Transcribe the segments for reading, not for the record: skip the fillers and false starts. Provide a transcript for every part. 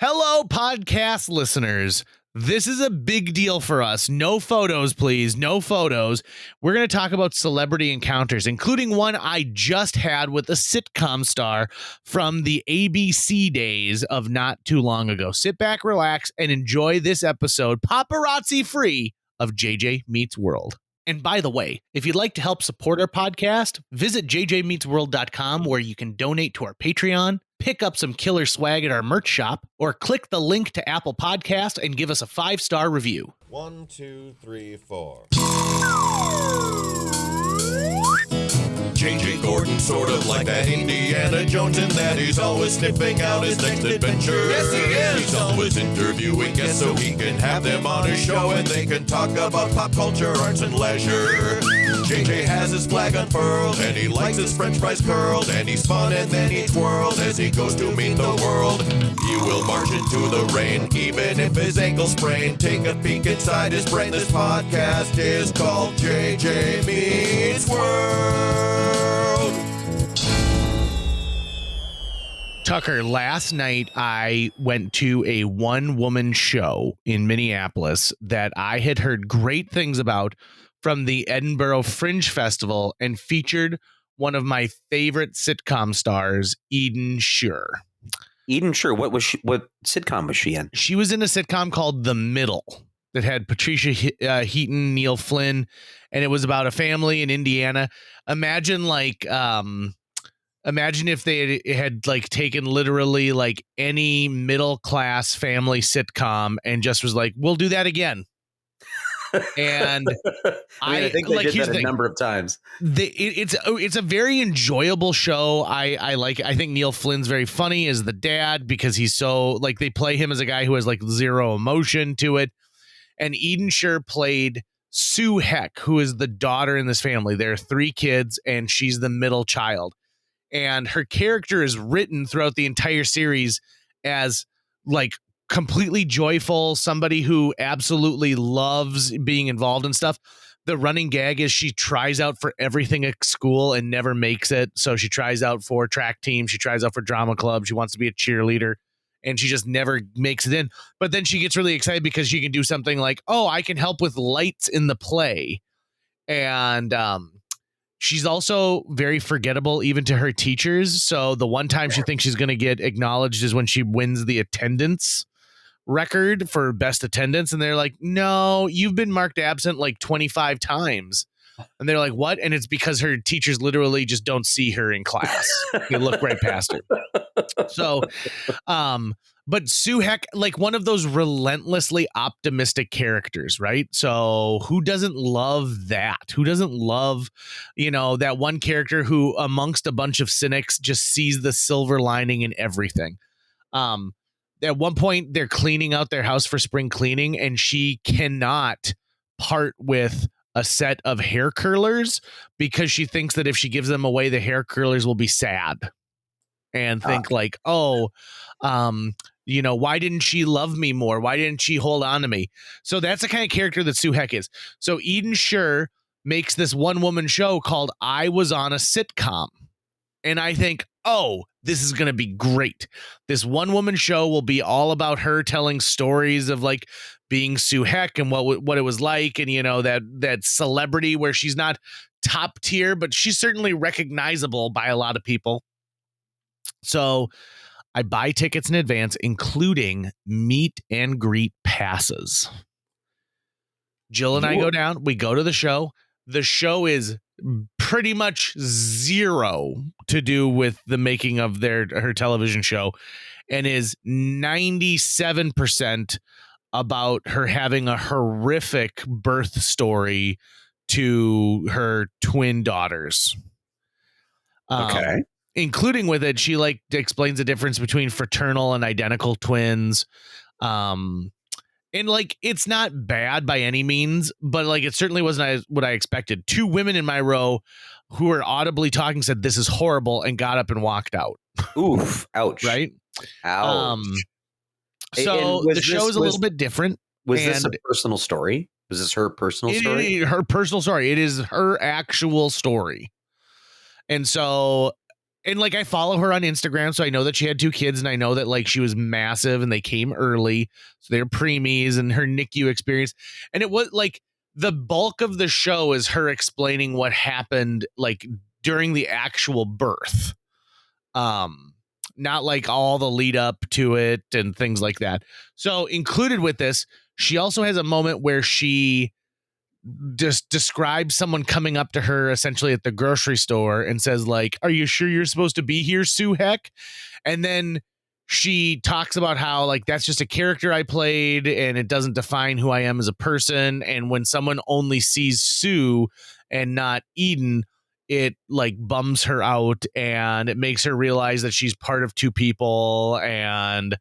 Hello, podcast listeners. This is a big deal for us. No photos, please. No photos. We're going to talk about celebrity encounters, including one I just had with a sitcom star from the ABC days of not too long ago. Sit back, relax, and enjoy this episode, paparazzi free, of JJ Meets World. And by the way, if you'd like to help support our podcast, visit jjmeetsworld.com where you can donate to our Patreon, pick up some killer swag at our merch shop, or click the link to Apple Podcast and give us a 5-star review. 1, 2, 3, 4. J.J. Gordon, sort of like that Indiana Jones, in that he's always sniffing out his next adventure. Yes, he is. He's always interviewing guests so he can have them on his show and they can talk about pop culture, arts, and leisure. J.J. has his flag unfurled and he likes his french fries curled, and he's fun and then he twirls as he goes to meet the world. He will march into the rain even if his ankle sprained. Take a peek inside his brain. This podcast is called J.J. Meets World. Tucker, last night I went to a one-woman show in Minneapolis that I had heard great things about from the Edinburgh Fringe Festival and featured one of my favorite sitcom stars, Eden Shure. Eden Shure, what sitcom was she in? She was in a sitcom called The Middle that had Patricia Heaton, Neil Flynn, and it was about a family in Indiana. Imagine if they had like taken literally like any middle class family sitcom and just was like, we'll do that again. And I think they did that a number of times. It's a very enjoyable show. I think Neil Flynn's very funny as the dad because he's so like they play him as a guy who has like zero emotion to it. And Eden Shure played Sue Heck, who is the daughter in this family. There are 3 kids and she's the middle child. And her character is written throughout the entire series as like completely joyful, somebody who absolutely loves being involved in stuff. The running gag is she tries out for everything at school and never makes it. So she tries out for track team. She tries out for drama club. She wants to be a cheerleader and she just never makes it in. But then she gets really excited because she can do something like, oh, I can help with lights in the play. And, she's also very forgettable even to her teachers. So the one time she thinks she's going to get acknowledged is when she wins the attendance record for best attendance. And they're like, no, you've been marked absent like 25 times. And they're like, what? And it's because her teachers literally just don't see her in class. They look right past her. So, but Sue Heck, like one of those relentlessly optimistic characters, right? So who doesn't love that? Who doesn't love, that one character who amongst a bunch of cynics just sees the silver lining in everything? At one point they're cleaning out their house for spring cleaning and she cannot part with a set of hair curlers because she thinks that if she gives them away, the hair curlers will be sad and think like, why didn't she love me more? Why didn't she hold on to me? So that's the kind of character that Sue Heck is. So Eden Shure makes this one-woman show called I Was on a Sitcom. And I think, oh, this is going to be great. This one-woman show will be all about her telling stories of like being Sue Heck and what it was like. And, that celebrity where she's not top tier, but she's certainly recognizable by a lot of people. So I buy tickets in advance, including meet and greet passes. Jill and I go down. We go to the show. The show is pretty much zero to do with the making of her television show and is 97% about her having a horrific birth story to her twin daughters. Okay. Including with it, she like explains the difference between fraternal and identical twins. And like, it's not bad by any means, but like, it certainly wasn't what I expected. 2 women in my row who were audibly talking said, this is horrible, and got up and walked out. Oof. Ouch. Right. Ouch. So the show is a little bit different. Was this a personal story? Was this her personal story? Her personal story. It is her actual story. And so and like I follow her on Instagram, so I know that she had 2 kids, and I know that like she was massive and they came early, so they're preemies, and her NICU experience. And it was like the bulk of the show is her explaining what happened like during the actual birth. Not like all the lead up to it and things like that. So included with this, she also has a moment where she just describes someone coming up to her essentially at the grocery store and says like, "Are you sure you're supposed to be here, Sue Heck?" And then she talks about how like that's just a character I played and it doesn't define who I am as a person. And when someone only sees Sue and not Eden, it like bums her out and it makes her realize that she's part of 2 people. And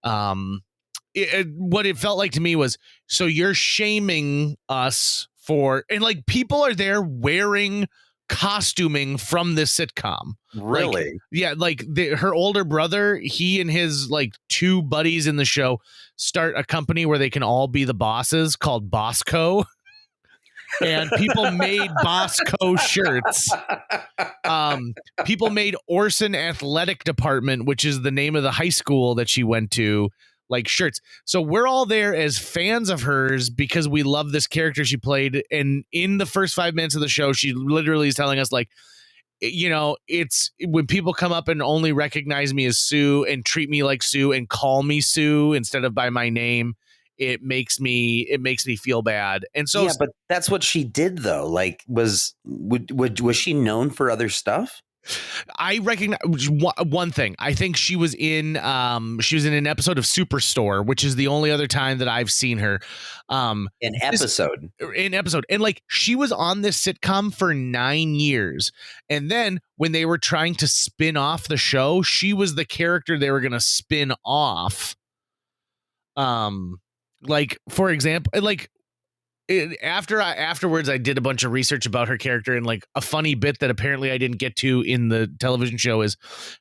what it felt like to me was, so you're shaming us for, and like people are there wearing costuming from this sitcom. Really? Like, yeah, like her older brother, he and his like 2 buddies in the show start a company where they can all be the bosses called Bosco. And people made Bosco shirts. People made Orson Athletic Department, which is the name of the high school that she went to, like shirts. So we're all there as fans of hers because we love this character she played. And in the first 5 minutes of the show, she literally is telling us like, you know, it's when people come up and only recognize me as Sue and treat me like Sue and call me Sue instead of by my name, it makes me feel bad. And so yeah, but that's what she did though. Like was she known for other stuff? I recognize one thing. I think she was in an episode of Superstore, which is the only other time that I've seen her. An episode. And like she was on this sitcom for 9 years. And then when they were trying to spin off the show, she was the character they were going to spin off. Like for example, like afterwards I did a bunch of research about her character, and like a funny bit that apparently I didn't get to in the television show is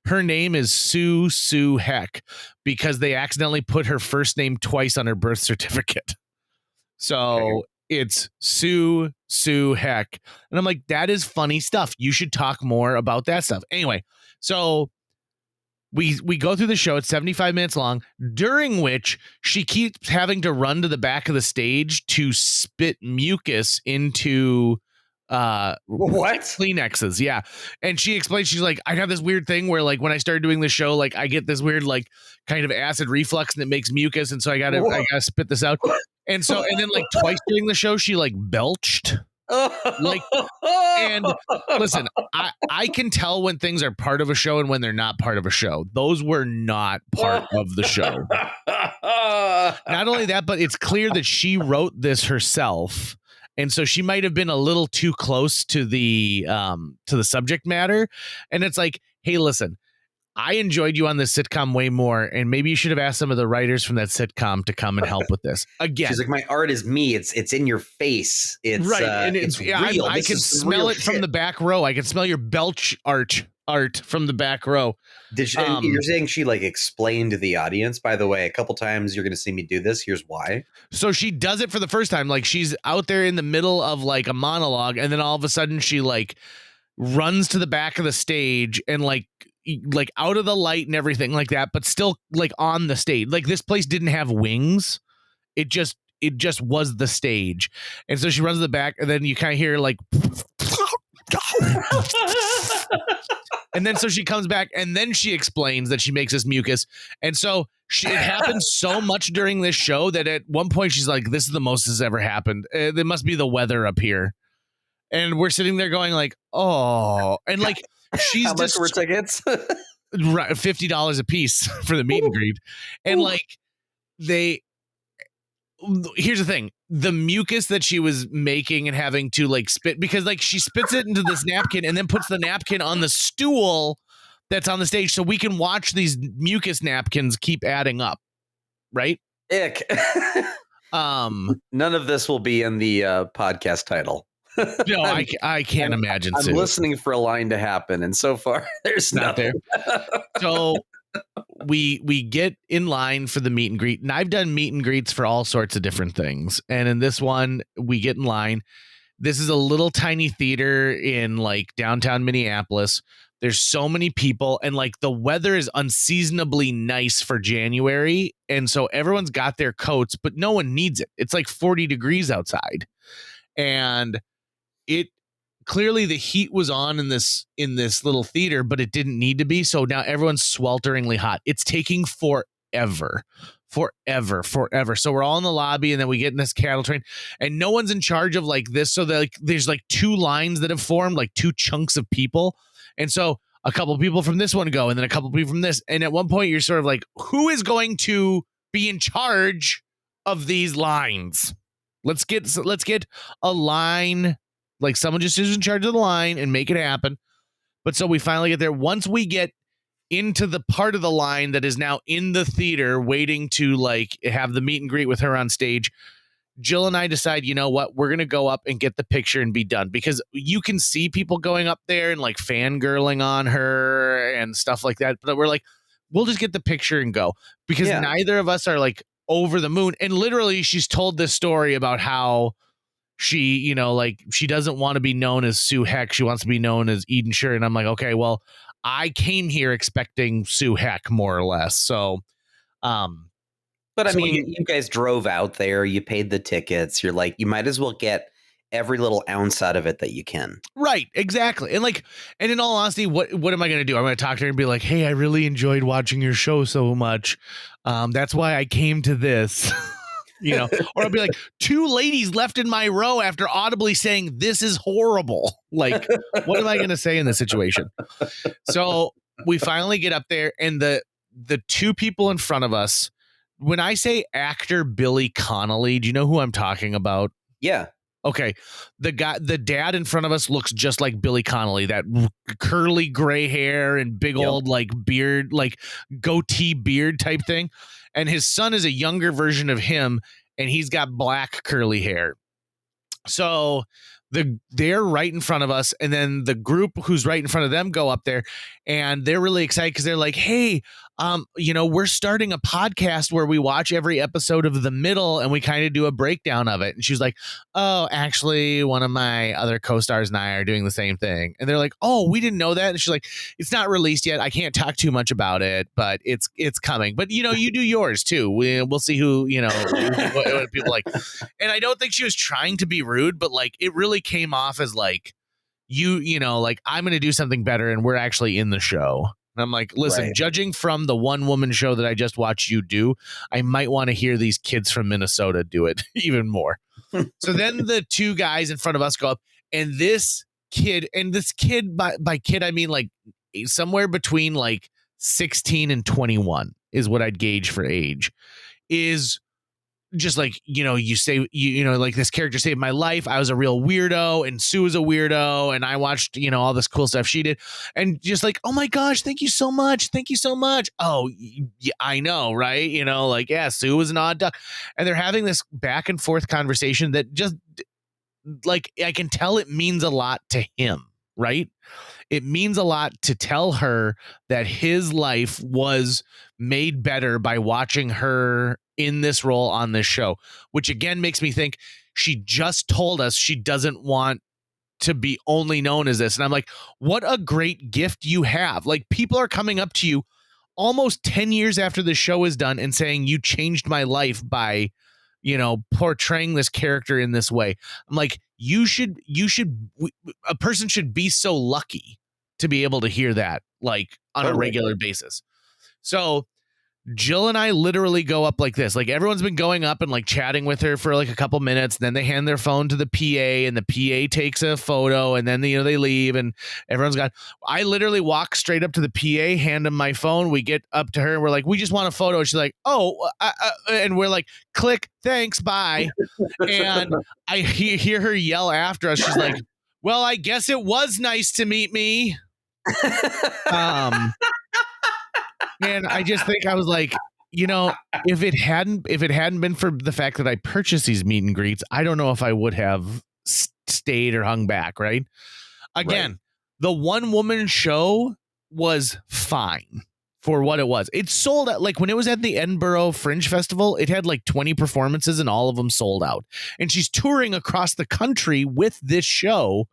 her name is Sue Heck because they accidentally put her first name twice on her birth certificate. So it's Sue Heck. And I'm like, that is funny stuff. You should talk more about that stuff. Anyway, so we go through the show. It's 75 minutes long, during which she keeps having to run to the back of the stage to spit mucus into what? Kleenexes. Yeah. And she explains, she's like, I have this weird thing where like when I started doing the show, like I get this weird like kind of acid reflux and it makes mucus. And so I gotta spit this out. And then like twice during the show, she like belched. Like, and listen, I can tell when things are part of a show and when they're not part of a show. Those were not part of the show. Not only that, but it's clear that she wrote this herself. And so she might have been a little too close to the subject matter. And it's like, hey, listen, I enjoyed you on this sitcom way more, and maybe you should have asked some of the writers from that sitcom to come and help with this. Again, she's like, my art is me. It's in your face. It's right, and it's real. I can smell it from the back row. I can smell your belch art from the back row. Did she, you're saying she like explained to the audience? By the way, a couple times you're going to see me do this. Here's why. So she does it for the first time. Like she's out there in the middle of like a monologue, and then all of a sudden she like runs to the back of the stage and like out of the light and everything like that, but still like on the stage. Like this place didn't have wings. It just was the stage. And so she runs to the back, and then you kind of hear like and then so she comes back, and then she explains that she makes this mucus. And so it happens so much during this show that at one point she's like, this is the most that's ever happened. There must be the weather up here. And we're sitting there going like, oh, and like she's how much were tickets? $50 a piece for the meet and greet. And like here's the thing, the mucus that she was making and having to like spit, because like she spits it into this napkin and then puts the napkin on the stool that's on the stage so we can watch these mucus napkins keep adding up, right? Ick. None of this will be in the podcast title. No, I can't imagine. I'm listening for a line to happen, and so far there's not there. So we get in line for the meet and greet, and I've done meet and greets for all sorts of different things. And in this one, we get in line. This is a little tiny theater in like downtown Minneapolis. There's so many people, and like the weather is unseasonably nice for January. And so everyone's got their coats, but no one needs it. It's like 40 degrees outside. And it clearly the heat was on in this little theater, but it didn't need to be. So now everyone's swelteringly hot. It's taking forever. So we're all in the lobby, and then we get in this cattle train, and no one's in charge of like this. So there's like two lines that have formed, like two chunks of people. And so a couple of people from this one go, and then a couple of people from this. And at one point you're sort of like, who is going to be in charge of these lines? Let's get a line, like someone just is in charge of the line and make it happen. But so we finally get there. Once we get into the part of the line that is now in the theater waiting to like have the meet and greet with her on stage, Jill and I decide, you know what, we're going to go up and get the picture and be done, because you can see people going up there and like fangirling on her and stuff like that. But we're like, we'll just get the picture and go, because neither of us are like over the moon. And literally she's told this story about how she, you know, like she doesn't want to be known as Sue Heck. She wants to be known as Eden Sher. And I'm like, okay, well, I came here expecting Sue Heck more or less. So, but I mean, you guys drove out there, you paid the tickets. You're like, you might as well get every little ounce out of it that you can. Right. Exactly. And like, and in all honesty, what am I going to do? I'm going to talk to her and be like, hey, I really enjoyed watching your show so much. That's why I came to this. You know, or I'll be like, two ladies left in my row after audibly saying this is horrible. Like, what am I going to say in this situation? So we finally get up there, and the two people in front of us, when I say actor Billy Connolly, do you know who I'm talking about? Yeah. Okay. The dad in front of us looks just like Billy Connolly, that curly gray hair and big old like beard, like goatee beard type thing. And his son is a younger version of him, and he's got black curly hair. So they're right in front of us, and then the group who's right in front of them go up there, and they're really excited because they're like, hey, you know, we're starting a podcast where we watch every episode of The Middle and we kind of do a breakdown of it. And she's like, oh, actually, one of my other co-stars and I are doing the same thing. And they're like, oh, we didn't know that. And she's like, it's not released yet. I can't talk too much about it, but it's coming. But, you know, you do yours too. We'll see who, you know, what people like. And I don't think she was trying to be rude, but like it really came off as like, you know, like I'm going to do something better and we're actually in the show. And I'm like, listen, judging from the one woman show that I just watched you do, I might want to hear these kids from Minnesota do it even more. So then the two guys in front of us go up, and this kid, by kid, I mean like somewhere between like 16 and 21 is what I'd gauge for age, is just like, you know, you say, you know, like this character saved my life. I was a real weirdo, and Sue was a weirdo, and I watched, you know, all this cool stuff she did, and just like, oh my gosh, thank you so much. Thank you so much. Oh, yeah, I know. Right. You know, like, yeah, Sue was an odd duck, and they're having this back and forth conversation that just like, I can tell it means a lot to him. Right. It means a lot to tell her that his life was made better by watching her in this role on this show, which again makes me think she just told us she doesn't want to be only known as this. And I'm like, what a great gift you have. Like, people are coming up to you almost 10 years after the show is done and saying, you changed my life by, you know, portraying this character in this way. I'm like, a person should be so lucky to be able to hear that, like, on a regular basis. So Jill and I literally go up like this. Like, everyone's been going up and like chatting with her for like a couple minutes. Then they hand their phone to the PA, and the PA takes a photo, and then, you know, they leave, and everyone's got, I literally walk straight up to the PA, hand him my phone. We get up to her and we're like, we just want a photo. She's like, oh, and we're like, click, thanks, bye. And I hear her yell after us. She's like, well, I guess it was nice to meet me. And I just think, I was like, you know, if it hadn't been for the fact that I purchased these meet and greets, I don't know if I would have stayed or hung back. Right. Again, the one woman show was fine. for what it was. It sold out. Like when it was at the Edinburgh Fringe Festival, it had like 20 performances and all of them sold out. And she's touring across the country with this show.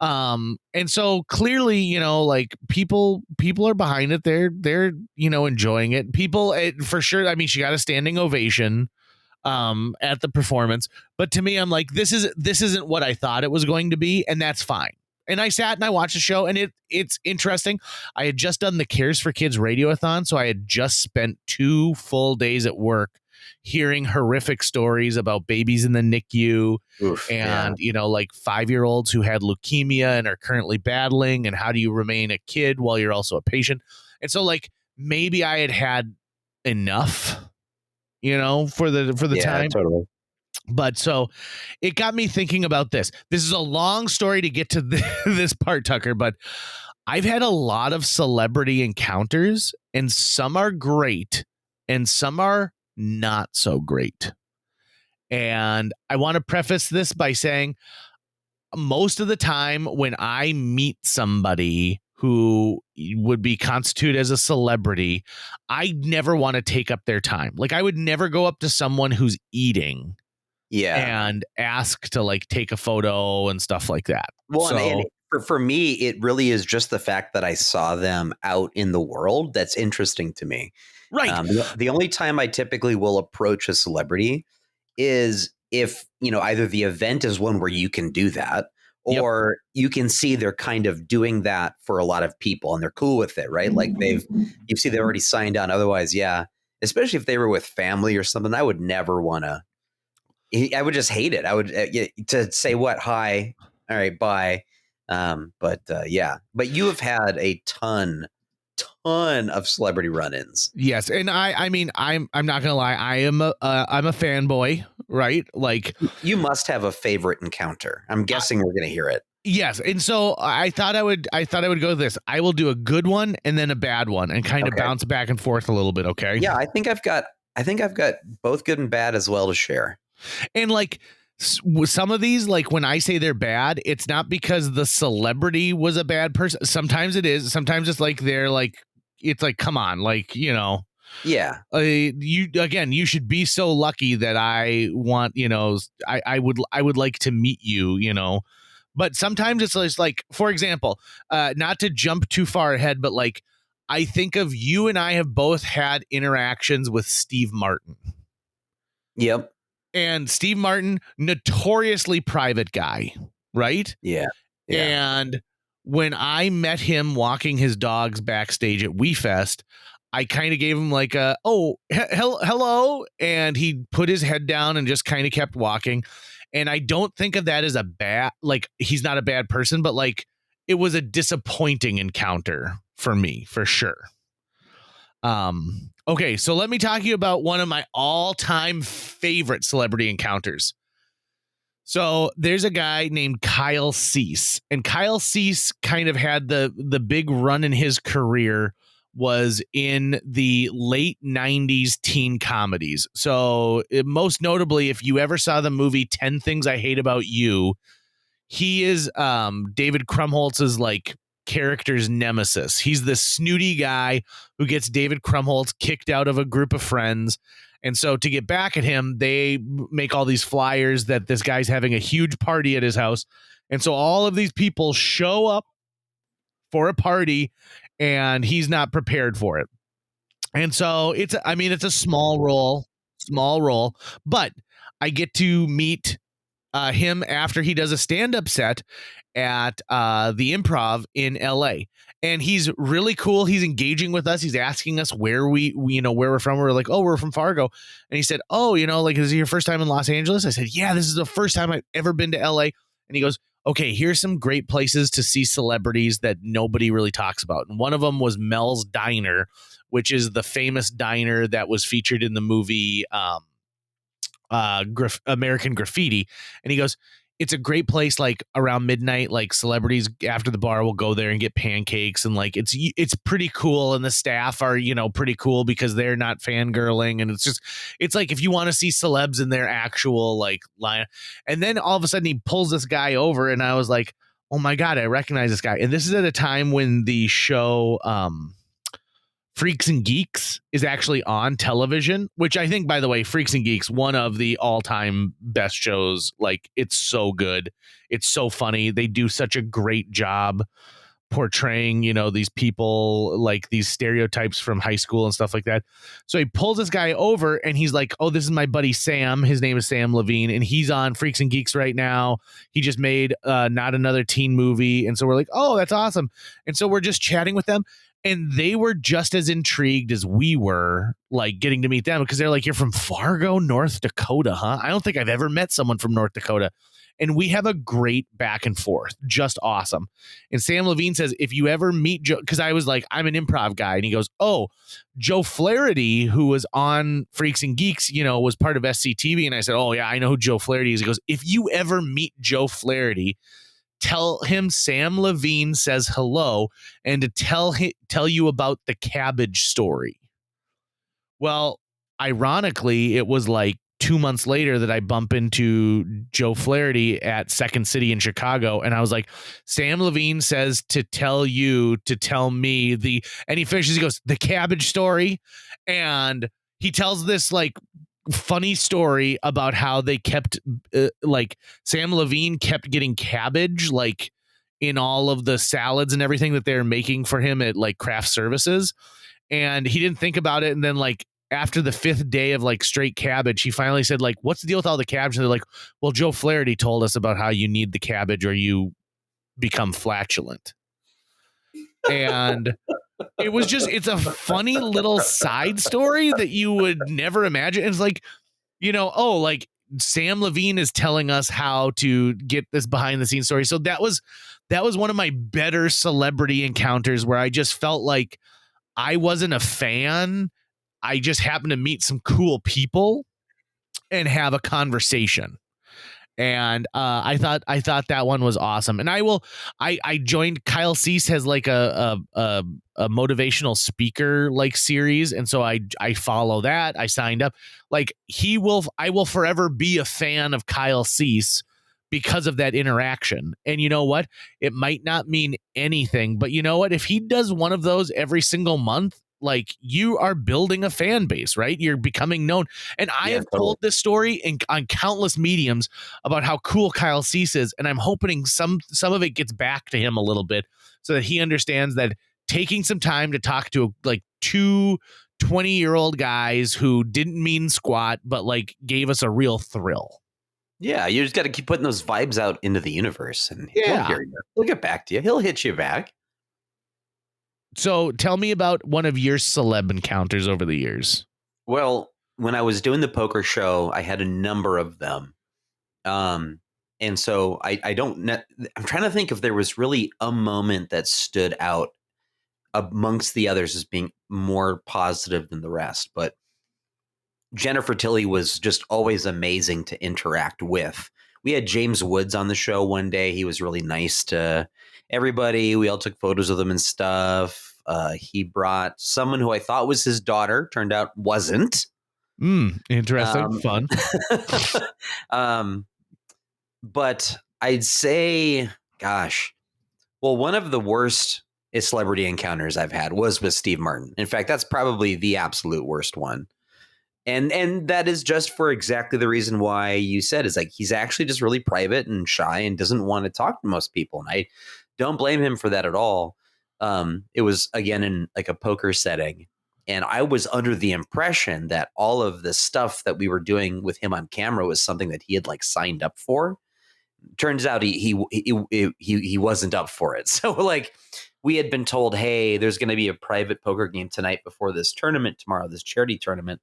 And so clearly, like people are behind it. They're enjoying it. People, for sure. I mean, she got a standing ovation at the performance, but to me, I'm like, this isn't what I thought it was going to be, and that's fine. And I sat and I watched the show, and it's interesting. I had just done the Cares for Kids radiothon, so I had just spent 2 full days at work hearing horrific stories about babies in the NICU. Oof, and like 5-year-olds who had leukemia and are currently battling, and how do you remain a kid while you're also a patient. And so like maybe I had enough, for the time. Totally. But so it got me thinking about this. This is a long story to get to this part, Tucker, but I've had a lot of celebrity encounters, and some are great and some are not so great. And I want to preface this by saying most of the time when I meet somebody who would be constituted as a celebrity, I never want to take up their time. Like I would never go up to someone who's eating and ask to like take a photo and stuff like that. Well, so, and for me, it really is just the fact that I saw them out in the world that's interesting to me. Right. The only time I typically will approach a celebrity is if, either the event is one where you can do that, or you can see they're kind of doing that for a lot of people and they're cool with it, right? Like they've already signed on. Otherwise, especially if they were with family or something, I would never want to. I would just hate it. I would to say what, hi, all right, bye. But you have had a ton of celebrity run-ins. Yes, and I mean I'm not gonna lie, I'm a fanboy, right? Like you must have a favorite encounter. I'm guessing we're gonna hear it. Yes, and so I thought I would go with this. I will do a good one and then a bad one, and kind of bounce back and forth a little bit. Okay. Yeah, I think I've got both good and bad as well to share. And like some of these, like when I say they're bad, it's not because the celebrity was a bad person. Sometimes it is. Sometimes it's like they're like, it's like, come on, like, Yeah. You should be so lucky that I want, I would like to meet you, But sometimes it's just like, for example, not to jump too far ahead, but like I think of you and I have both had interactions with Steve Martin. Yep. And Steve Martin, notoriously private guy, right? Yeah. And when I met him walking his dogs backstage at WeFest, I kind of gave him like a, hello. And he put his head down and just kind of kept walking. And I don't think of that as a bad, like he's not a bad person, but like it was a disappointing encounter for me, for sure. Okay, so let me talk to you about one of my all-time favorite celebrity encounters. So there's a guy named Kyle Cease, and Kyle Cease kind of had the big run in his career was in the late 90s teen comedies. So most notably, if you ever saw the movie 10 Things I Hate About You, he is David Krumholtz's like character's nemesis. He's this snooty guy who gets David Krumholtz kicked out of a group of friends. And so to get back at him, they make all these flyers that this guy's having a huge party at his house. And so all of these people show up for a party and he's not prepared for it. And so it's a small role, but I get to meet him after he does a stand-up set at the Improv in LA. And he's really cool. He's engaging with us. He's asking us where where we're from. We're like, oh, we're from Fargo. And he said, oh, like, is it your first time in Los Angeles? I said, yeah, this is the first time I've ever been to LA. And he goes, okay, here's some great places to see celebrities that nobody really talks about. And one of them was Mel's Diner, which is the famous diner that was featured in the movie American Graffiti. And he goes, it's a great place, like around midnight, like celebrities after the bar will go there and get pancakes, and like it's pretty cool, and the staff are pretty cool because they're not fangirling, and it's like if you want to see celebs in their actual like line. And then all of a sudden he pulls this guy over, and I was like, oh my god, I recognize this guy. And this is at a time when the show Freaks and Geeks is actually on television, which I think, by the way, Freaks and Geeks, one of the all-time best shows. Like, it's so good. It's so funny. They do such a great job portraying, these people, like these stereotypes from high school and stuff like that. So he pulls this guy over and he's like, oh, this is my buddy Sam. His name is Sam Levine, and he's on Freaks and Geeks right now. He just made Not Another Teen Movie. And so we're like, oh, that's awesome. And so we're just chatting with them. And they were just as intrigued as we were, like, getting to meet them, because they're like, you're from Fargo, North Dakota, huh? I don't think I've ever met someone from North Dakota. And we have a great back and forth, just awesome. And Sam Levine says, if you ever meet Joe, because I was like, I'm an improv guy. And he goes, oh, Joe Flaherty, who was on Freaks and Geeks, was part of SCTV. And I said, oh, yeah, I know who Joe Flaherty is. He goes, if you ever meet Joe Flaherty, tell him Sam Levine says hello, and to tell you about the cabbage story. Well, ironically, it was like 2 months later that I bump into Joe Flaherty at Second City in Chicago. And I was like, Sam Levine says to tell you to tell me and he finishes, he goes, the cabbage story. And he tells this like funny story about how they kept like Sam Levine kept getting cabbage like in all of the salads and everything that they're making for him at like craft services. And he didn't think about it. And then like after the 5th day of like straight cabbage, he finally said, like, what's the deal with all the cabbage? And they're like, well, Joe Flaherty told us about how you need the cabbage or you become flatulent. And it's a funny little side story that you would never imagine. It's like, like Sam Levine is telling us how to get this behind the scenes story. So that was one of my better celebrity encounters where I just felt like I wasn't a fan. I just happened to meet some cool people and have a conversation. And I thought that one was awesome. And I joined. Kyle Cease has like a motivational speaker like series, and so I follow that. I signed up. Like I will forever be a fan of Kyle Cease because of that interaction. And you know what? It might not mean anything, but you know what? If he does one of those every single month, like, you are building a fan base, right? You're becoming known. And I have told this story on countless mediums about how cool Kyle Cease is. And I'm hoping some of it gets back to him a little bit so that he understands that taking some time to talk to like 2 20-year-old guys who didn't mean squat, but like gave us a real thrill. Yeah, you just got to keep putting those vibes out into the universe, and he'll get back to you. He'll hit you back. So tell me about one of your celeb encounters over the years. Well, when I was doing the poker show, I had a number of them. And so I'm trying to think if there was really a moment that stood out amongst the others as being more positive than the rest. But Jennifer Tilly was just always amazing to interact with. We had James Woods on the show one day. He was really nice to everybody. We all took photos of them and stuff. He brought someone who I thought was his daughter. Turned out wasn't. Interesting. Fun. But I'd say, gosh, well, one of the worst celebrity encounters I've had was with Steve Martin. In fact, that's probably the absolute worst one. And that is just for exactly the reason why you said, is like, he's actually just really private and shy and doesn't want to talk to most people. And I don't blame him for that at all. It was, again, in like a poker setting. And I was under the impression that all of the stuff that we were doing with him on camera was something that he had like signed up for. Turns out he wasn't up for it. So like, we had been told, hey, there's going to be a private poker game tonight before this tournament tomorrow, this charity tournament.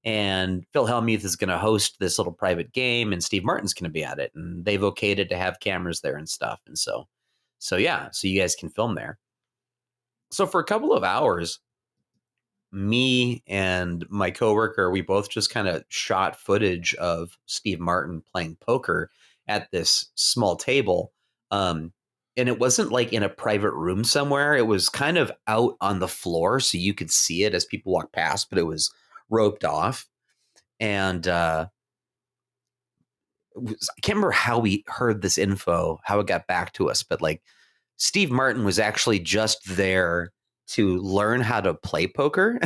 And Phil Hellmuth is going to host this little private game, and Steve Martin's going to be at it. And they've okayed it to have cameras there and stuff. And so you guys can film there. So for a couple of hours, me and my coworker, we both just kind of shot footage of Steve Martin playing poker at this small table. And it wasn't like in a private room somewhere. It was kind of out on the floor so you could see it as people walk past, but it was roped off. And I can't remember how we heard this info, how it got back to us, but like Steve Martin was actually just there to learn how to play poker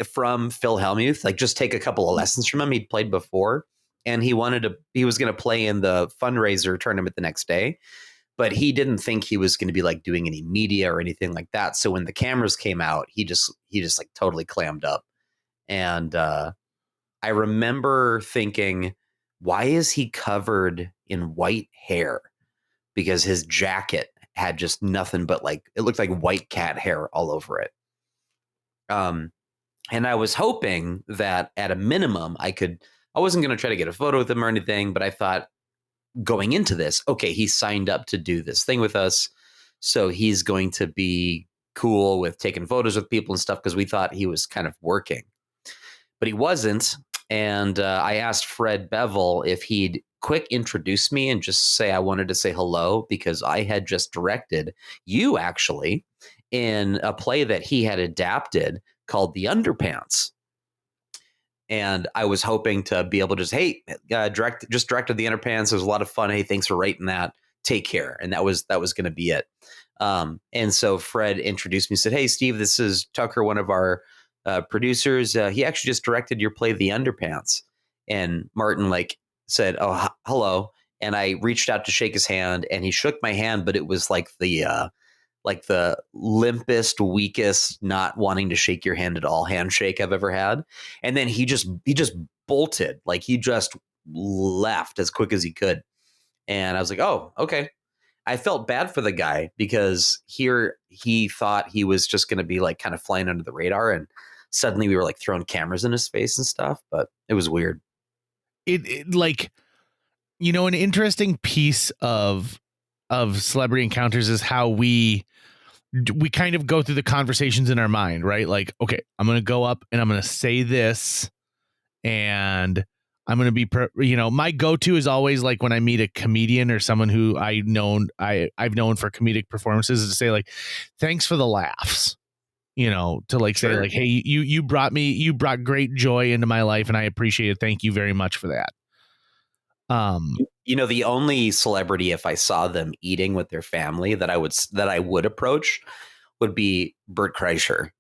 from Phil Hellmuth, like just take a couple of lessons from him. He'd played before, and he was going to play in the fundraiser tournament the next day, but he didn't think he was going to be like doing any media or anything like that. So when the cameras came out, he just like totally clammed up. And I remember thinking, why is he covered in white hair? Because his jacket had just nothing but like, it looked like white cat hair all over it. And I was hoping that at a minimum, I wasn't going to try to get a photo with him or anything, but I thought going into this, okay, he signed up to do this thing with us. So he's going to be cool with taking photos with people and stuff, because we thought he was kind of working, but he wasn't. And I asked Fred Bevel if he'd quick introduce me and just say I wanted to say hello, because I had just directed you actually in a play that he had adapted called The Underpants. And I was hoping to be able to just, hey, directed The Underpants. It was a lot of fun. Hey, thanks for writing that. Take care. And that was going to be it. And so Fred introduced me, said, hey, Steve, this is Tucker, one of our producers. He actually just directed your play, The Underpants. And Martin said, oh, hello. And I reached out to shake his hand, and he shook my hand, but it was like the limpest, weakest, not wanting to shake your hand at all handshake I've ever had. And then he just bolted, like he just left as quick as he could. And I was like, oh, okay. I felt bad for the guy, because here he thought he was just going to be like kind of flying under the radar, and suddenly we were like throwing cameras in his face and stuff, but it was weird. It like, an interesting piece of celebrity encounters is how we kind of go through the conversations in our mind, right? Like, okay, I'm going to go up and I'm going to say this, and I'm going to be, my go-to is always like when I meet a comedian or someone who I've known for comedic performances, is to say like, thanks for the laughs, to like say like, hey, you brought great joy into my life, and I appreciate it. Thank you very much for that. The only celebrity, if I saw them eating with their family, that I would approach would be Bert Kreischer.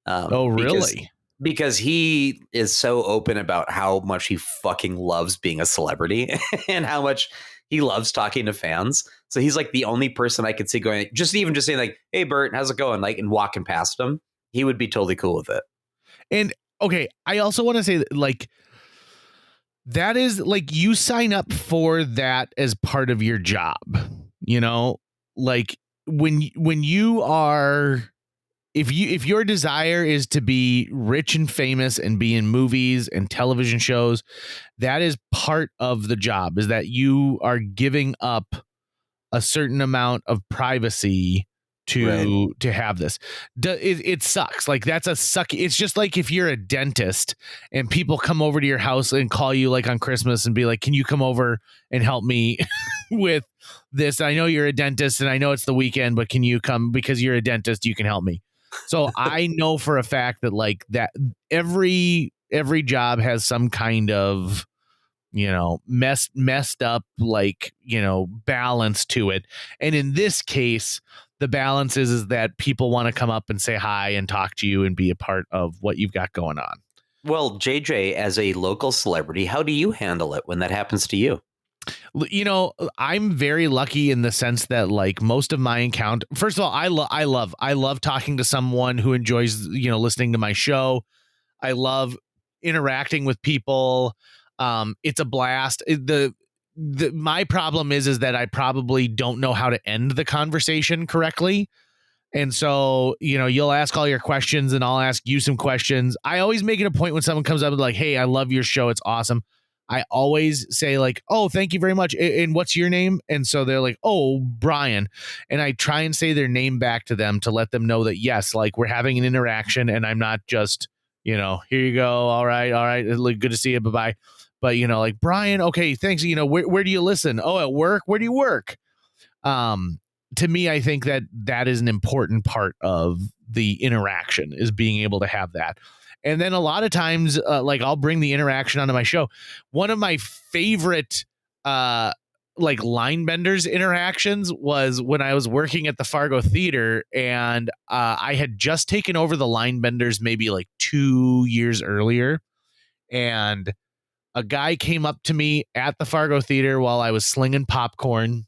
Oh, really? Because he is so open about how much he fucking loves being a celebrity and how much he loves talking to fans. So he's like the only person I could see going, just saying like, hey, Bert, how's it going? Like, and walking past him, he would be totally cool with it. And okay, I also want to say that, like, that is like, you sign up for that as part of your job, like when you are, if your desire is to be rich and famous and be in movies and television shows, that is part of the job, is that you are giving up a certain amount of privacy to have this. It sucks. Like, that's a sucky. It's just like if you're a dentist and people come over to your house and call you like on Christmas and be like, can you come over and help me with this? I know you're a dentist and I know it's the weekend, but can you come, because you're a dentist, you can help me. So I know for a fact that like that every job has some kind of, messed up, like, balance to it. And in this case, the balance is that people want to come up and say hi and talk to you and be a part of what you've got going on. Well, JJ, as a local celebrity, how do you handle it when that happens to you? I'm very lucky in the sense that, like, most of my encounter, first of all, I love talking to someone who enjoys, listening to my show. I love interacting with people. It's a blast. My problem is that I probably don't know how to end the conversation correctly. And so, you'll ask all your questions and I'll ask you some questions. I always make it a point when someone comes up and like, hey, I love your show. It's awesome. I always say like, oh, thank you very much. And what's your name? And so they're like, oh, Brian. And I try and say their name back to them to let them know that, yes, like, we're having an interaction and I'm not just, here you go. All right. Good to see you. Bye-bye. But, like, Brian, okay, thanks. Where do you listen? Oh, at work. Where do you work? To me, I think that is an important part of the interaction, is being able to have that. And then a lot of times, like, I'll bring the interaction onto my show. One of my favorite like line benders interactions was when I was working at the Fargo Theater, and I had just taken over the line benders maybe like 2 years earlier, and a guy came up to me at the Fargo Theater while I was slinging popcorn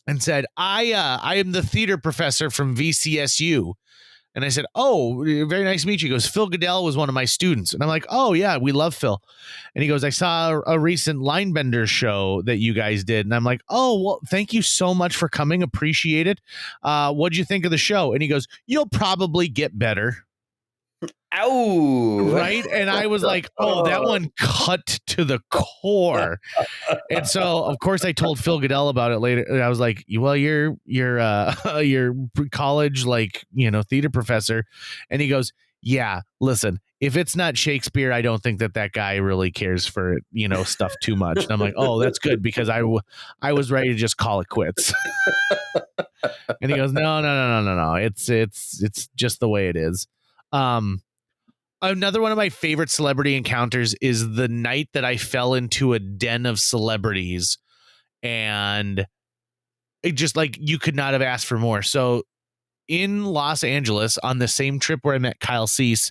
and said, I am the theater professor from VCSU. And I said, oh, very nice to meet you. He goes, Phil Goodell was one of my students. And I'm like, oh, yeah, we love Phil. And he goes, I saw a recent Linebender show that you guys did. And I'm like, oh, well, thank you so much for coming. Appreciate it. What'd you think of the show? And he goes, you'll probably get better. Ow. Right. And I was like, oh, that one cut to the core. And so, of course, I told Phil Goodell about it later. And I was like, well, you're college, like, theater professor. And he goes, yeah, listen, if it's not Shakespeare, I don't think that guy really cares for, stuff too much. And I'm like, oh, that's good, because I was ready to just call it quits. And he goes, no. It's just the way it is. Another one of my favorite celebrity encounters is the night that I fell into a den of celebrities, and it just, like, you could not have asked for more. So in Los Angeles, on the same trip where I met Kyle Cease,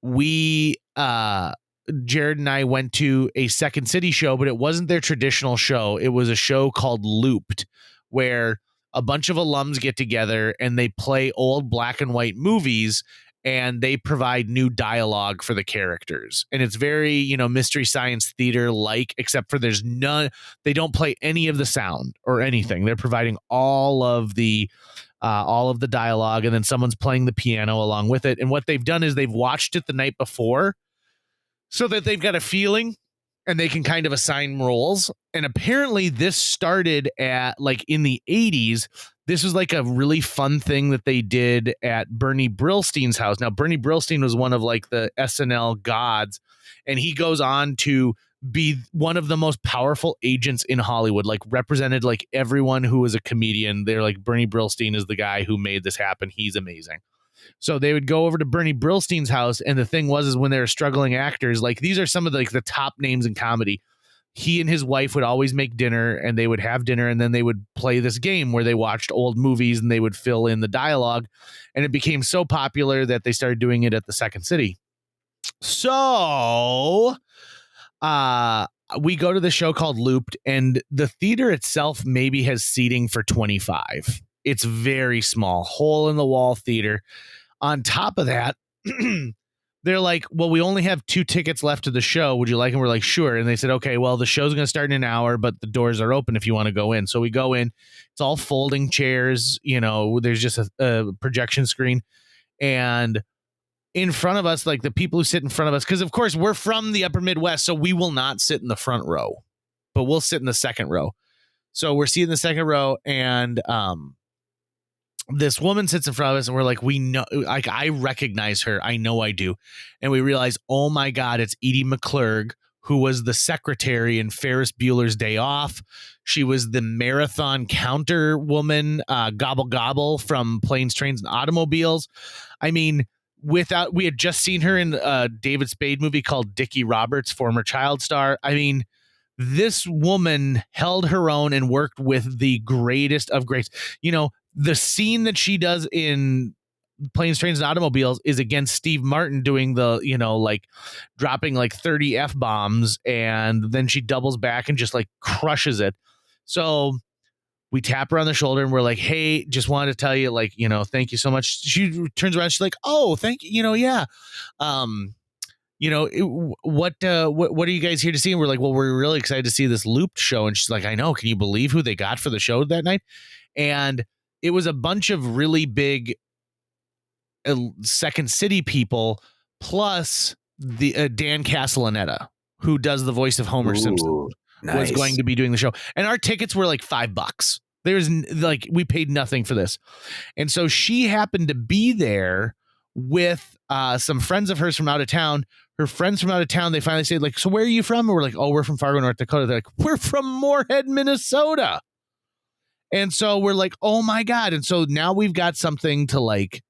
we, Jared and I went to a Second City show, but it wasn't their traditional show. It was a show called Looped, where a bunch of alums get together and they play old black and white movies, and they provide new dialogue for the characters. And it's very, Mystery Science Theater like, except for they don't play any of the sound or anything. They're providing all of the dialogue, and then someone's playing the piano along with it. And what they've done is they've watched it the night before so that they've got a feeling and they can kind of assign roles. And apparently this started at, like, in the 80s. This was like a really fun thing that they did at Bernie Brillstein's house. Now, Bernie Brillstein was one of, like, the SNL gods, and he goes on to be one of the most powerful agents in Hollywood, like, represented, like, everyone who was a comedian. They're like, Bernie Brillstein is the guy who made this happen. He's amazing. So they would go over to Bernie Brillstein's house, and the thing was when they were struggling actors, like, these are some of the top names in comedy. He and his wife would always make dinner, and they would have dinner, and then they would play this game where they watched old movies and they would fill in the dialogue. And it became so popular that they started doing it at the Second City. So we go to the show called Looped, and the theater itself maybe has seating for 25. It's very small, hole in the wall theater. On top of that, they're like, well, we only have 2 tickets left to the show. Would you like them? We're like, sure. And they said, okay, well, the show's going to start in an hour, but the doors are open if you want to go in. So we go in. It's all folding chairs. There's just a projection screen. And in front of us, like, the people who sit in front of us, because, of course, we're from the upper Midwest, so we will not sit in the front row, but we'll sit in the second row. So we're seated in the second row, and this woman sits in front of us, and we're like, we know, like, I recognize her. I know I do. And we realize, oh my God, it's Edie McClurg, who was the secretary in Ferris Bueller's Day Off. She was the marathon counter woman, Gobble Gobble from Planes, Trains, and Automobiles. I mean, we had just seen her in a David Spade movie called Dickie Roberts, former child star. I mean, this woman held her own and worked with the greatest of greats. The scene that she does in Planes, Trains, and Automobiles is against Steve Martin doing the, like, dropping like 30 F-bombs, and then she doubles back and just, like, crushes it. So we tap her on the shoulder and we're like, hey, just wanted to tell you, like, thank you so much. She turns around, she's like, oh, thank you. Yeah. What are you guys here to see? And we're like, well, we're really excited to see this Looped show. And she's like, I know. Can you believe who they got for the show that night? And it was a bunch of really big Second City people, plus the Dan Castellaneta, who does the voice of Homer Simpson, was going to be doing the show. And our tickets were like $5. There's like, we paid nothing for this. And so she happened to be there with some friends of hers from out of town. Her friends from out of town, they finally say, like, so where are you from? And we're like, oh, we're from Fargo, North Dakota. They're like, we're from Moorhead, Minnesota. And so we're like, oh my God. And so now we've got something to, like,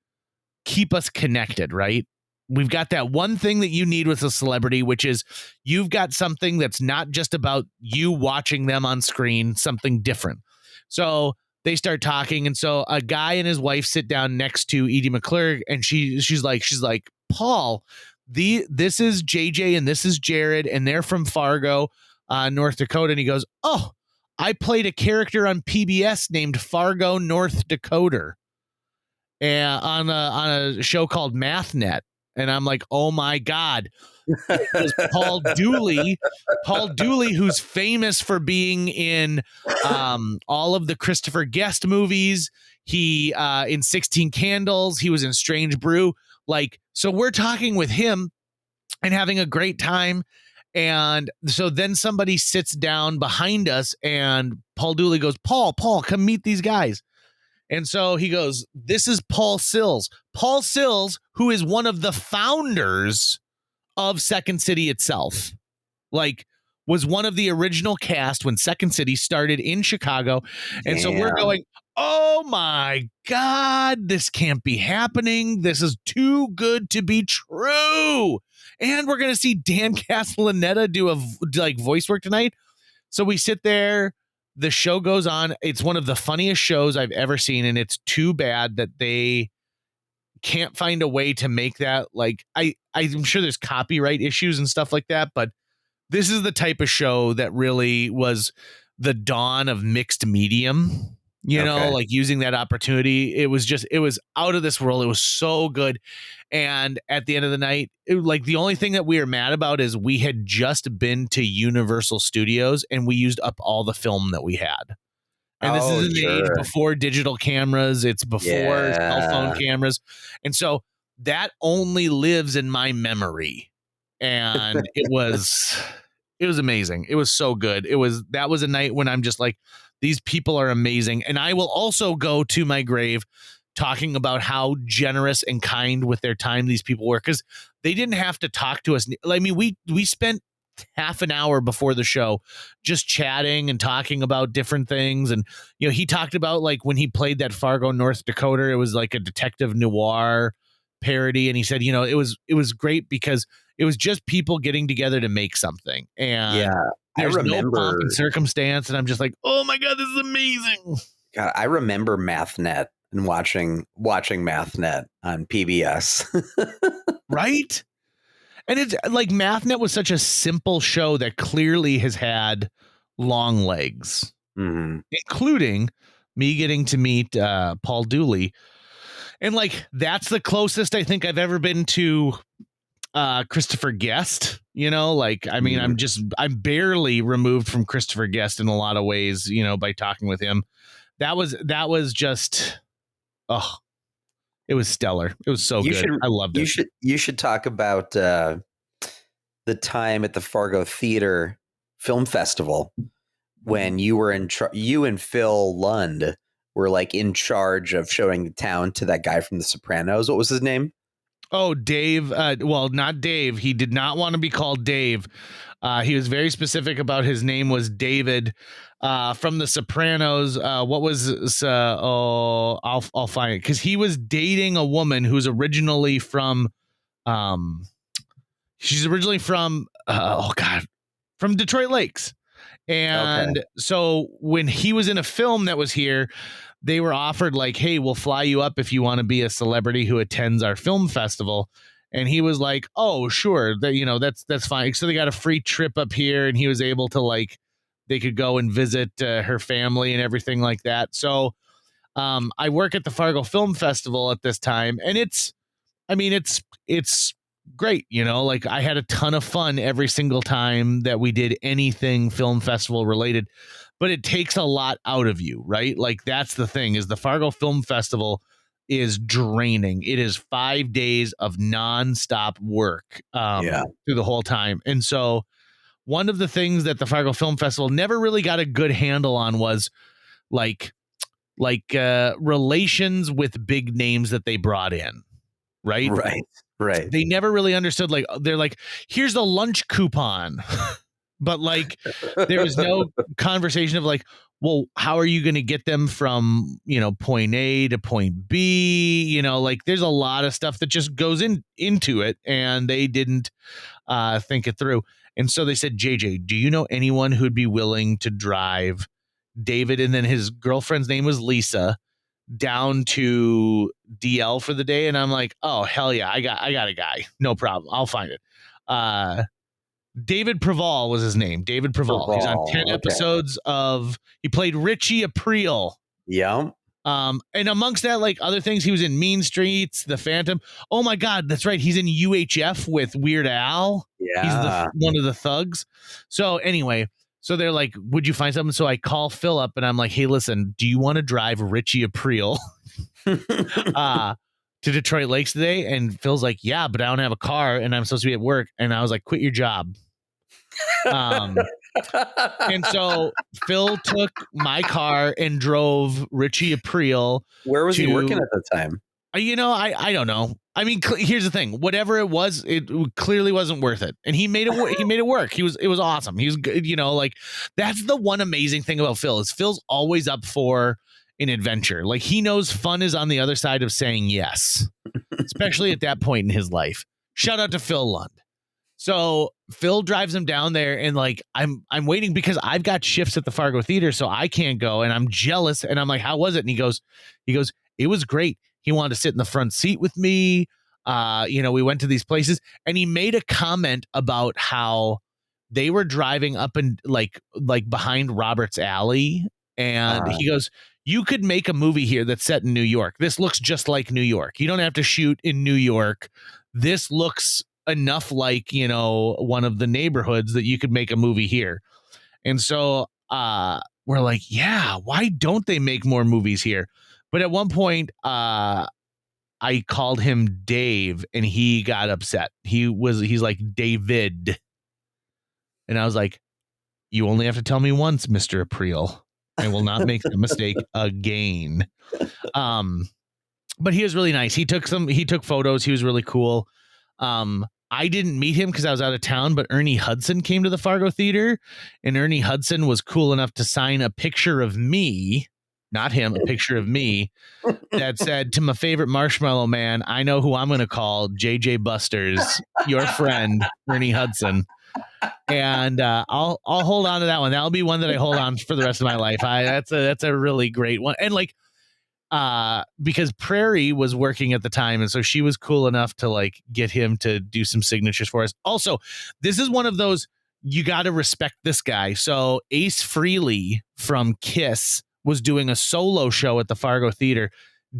keep us connected, right? we've got that one thing that you need with a celebrity, which is you've got something that's not just about you watching them on screen, something different. So they start talking, and so a guy and his wife sit down next to Edie McClurg, and she's like, Paul, this is JJ and this is Jared, and they're from Fargo, North Dakota. And he goes, oh, I played a character on PBS named Fargo, North Dakota, and on a show called MathNet. And I'm like, oh my God. It was Paul Dooley, who's famous for being in all of the Christopher Guest movies. He in 16 Candles, he was in Strange Brew. Like, so we're talking with him and having a great time. And so then somebody sits down behind us, and Paul Dooley goes, Paul, come meet these guys. And so he goes, this is Paul Sills. Paul Sills, who is one of the founders of Second City itself, like was one of the original cast when Second City started in Chicago. And so we're going, oh my God, this can't be happening. This is too good to be true. And we're going to see Dan Castellaneta do voice work tonight. So we sit there. The show goes on. It's one of the funniest shows I've ever seen, and it's too bad that they can't find a way to make that, like, I'm sure there's copyright issues and stuff like that, but this is the type of show that really was the dawn of mixed medium, you know, like using that opportunity. It was out of this world. It was so good. And at the end of the night, the only thing that we were mad about is we had just been to Universal Studios and we used up all the film that we had. And this is in the age before digital cameras. It's before cell phone cameras. And so that only lives in my memory. And it was amazing. It was so good. That was a night when I'm just like, these people are amazing. And I will also go to my grave talking about how generous and kind with their time these people were, because they didn't have to talk to us. I mean, we spent half an hour before the show just chatting and talking about different things. And, you know, he talked about like when he played that Fargo, North Dakota, it was like a detective noir parody. And he said, you know, it was great because it was just people getting together to make something. And there's no pomp and circumstance. And I'm just like, oh my God, this is amazing. God, I remember MathNet and watching MathNet on PBS. Right? And it's like MathNet was such a simple show that clearly has had long legs, including me getting to meet Paul Dooley. And like, that's the closest I think I've ever been to Christopher Guest, you know, like, I mean, I'm barely removed from Christopher Guest in a lot of ways, you know, by talking with him. That was just, it was stellar. It was so good. I loved it. You should talk about the time at the Fargo Theater Film Festival when you were you and Phil Lund were like in charge of showing the town to that guy from The Sopranos. What was his name? Oh, Dave. Well, not Dave. He did not want to be called Dave. He was very specific about his name was David from The Sopranos. What was I'll find it, because he was dating a woman who's originally from she's originally from from Detroit Lakes. And so when he was in a film that was here, they were offered like, hey, we'll fly you up if you want to be a celebrity who attends our film festival. And he was like, oh, sure. That's fine. So they got a free trip up here, and he was able to they could go and visit her family and everything like that. So I work at the Fargo Film Festival at this time, and it's great. You know, like I had a ton of fun every single time that we did anything film festival related, but it takes a lot out of you, right? Like that's the thing, is the Fargo Film Festival is draining. It is 5 days of nonstop work through the whole time. And so one of the things that the Fargo Film Festival never really got a good handle on was relations with big names that they brought in. Right. They never really understood. Like, they're like, here's the lunch coupon. But like, there was no conversation of like, well, how are you going to get them from, point A to point B? Like there's a lot of stuff that just goes into it, and they didn't think it through. And so they said, JJ, do you know anyone who'd be willing to drive David, and then his girlfriend's name was Lisa, down to DL for the day? And I'm like, oh hell yeah, I got a guy, no problem, I'll find it. David Preval was his name. David Preval. He's on 10 episodes of. He played Richie April. Yeah. And amongst that, like other things, he was in Mean Streets, The Phantom. Oh my God, that's right. He's in UHF with Weird Al. Yeah. He's one of the thugs. So anyway, so they're like, would you find something? So I call Phil up and I'm like, hey, listen, do you want to drive Richie April to Detroit Lakes today? And Phil's like, yeah, but I don't have a car and I'm supposed to be at work. And I was like, quit your job. And so Phil took my car and drove Richie April. Where was he working at the time? I don't know. I mean, here's the thing. Whatever it was, it clearly wasn't worth it. And he made it. He made it work. It was awesome. He was good. Like that's the one amazing thing about Phil is Phil's always up for an adventure. Like he knows fun is on the other side of saying yes, especially at that point in his life. Shout out to Phil Lund. So Phil drives him down there, and like I'm waiting because I've got shifts at the Fargo Theater, so I can't go, and I'm jealous. And I'm like, how was it? And he goes, it was great. He wanted to sit in the front seat with me. We went to these places, and he made a comment about how they were driving up and like behind Robert's Alley, and he goes, you could make a movie here that's set in New York. This looks just like New York. You don't have to shoot in New York. This looks enough like one of the neighborhoods that you could make a movie here. And so we're like, yeah, why don't they make more movies here? But at one point I called him Dave and he got upset. He's like, David. And I was like, you only have to tell me once, Mr. April. I will not make the mistake again. But he was really nice. He took photos. He was really cool. I didn't meet him because I was out of town, but Ernie Hudson came to the Fargo Theater, and Ernie Hudson was cool enough to sign a picture of me, not him, a picture of me that said, to my favorite Marshmallow Man, I know who I'm going to call, JJ Busters, your friend, Ernie Hudson. And I'll hold on to that one. That'll be one that I hold on for the rest of my life. That's a really great one. And like, because Prairie was working at the time, and so she was cool enough to like get him to do some signatures for us. Also, this is one of those, you got to respect this guy. So Ace Frehley from Kiss was doing a solo show at the Fargo Theater,